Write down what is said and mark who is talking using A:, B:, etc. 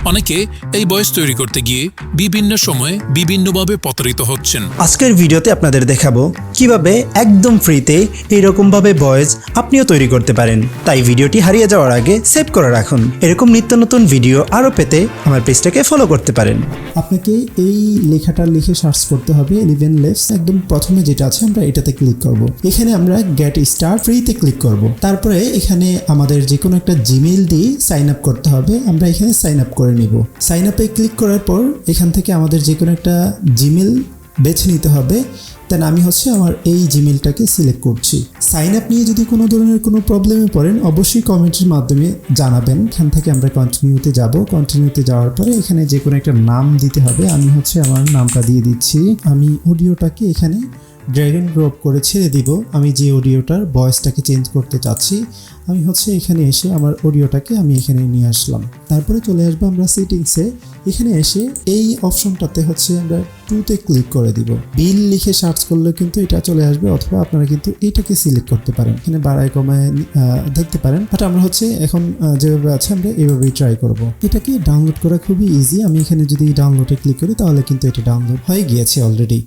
A: অনেকে এই ভয়েস তৈরি করতে গিয়ে বিভিন্ন সময়ে বিভিন্নভাবে প্রতারিত হচ্ছেন।
B: আজকের ভিডিওতে আপনাদের দেখাবো কিভাবে একদম ফ্রিতে এইরকম ভাবে ভয়েস আপনিও তৈরি করতে পারেন। তাই ভিডিওটি হারিয়ে যাওয়ার আগে সেভ করে রাখুন। এরকম নিত্য নতুন ভিডিও আরও পেতে আমার পেজটাকে ফলো করতে পারেন।
C: আপনাকে এই লেখাটা লিখে সার্চ করতে হবে 11 লেভস। একদম প্রথমে যেটা আছে আমরা এটাতে ক্লিক করব। এখানে আমরা গেট স্টার্ট ফ্রিতে ক্লিক করব। তারপরে এখানে আমাদের যে কোনো একটা জিমেইল দিয়ে সাইন আপ করতে হবে। আমরা এখানে সাইন আপ করে নিব। সাইন আপে ক্লিক করার পর এখান থেকে আমাদের যে কোনো একটা জিমেইল বেছে নিতে হবে। দেন আমি আমার এই জিমেইলটাকে সিলেক্ট করছি। সাইন আপ নিয়ে যদি কোনো ধরনের কোনো প্রবলেমে পড়েন অবশ্যই কমেন্টের মাধ্যমে জানাবেন। এখান থেকে আমরা কন্টিনিউতে যাব। কন্টিনিউতে যাওয়ার পরে এখানে যে কোনো একটা নাম দিতে হবে। আমি আমার নামটা দিয়ে দিচ্ছি। আমি অডিওটাকে এখানে ড্র্যাগ এন্ড ড্রপ করে ছেড়ে দিব। আমি যে অডিওটার ভয়েসটাকে চেঞ্জ করতে চাচ্ছি আমি এখানে এসে আমার অডিওটাকে আমি এখানে নিয়ে আসলাম। তারপরে চলে আসবো আমরা সেটিংসে। এখানে এসে এই অপশনটাতে আমরা 2তে ক্লিক করে দিব। বিল লিখে সার্চ করলে কিন্তু এটা চলে আসবে, অথবা আপনারা কিন্তু এটাকে সিলেক্ট করতে পারেন। এখানে বাড়ায় কমায় দেখতে পারেন। বাট আমরা এখন যেভাবে আছে আমরা এভাবেই ট্রাই করব। এটাকে ডাউনলোড করা খুবই ইজি। আমি এখানে যদি ডাউনলোডে ক্লিক করি তাহলে কিন্তু এটা ডাউনলোড হয়ে গিয়েছে অলরেডি।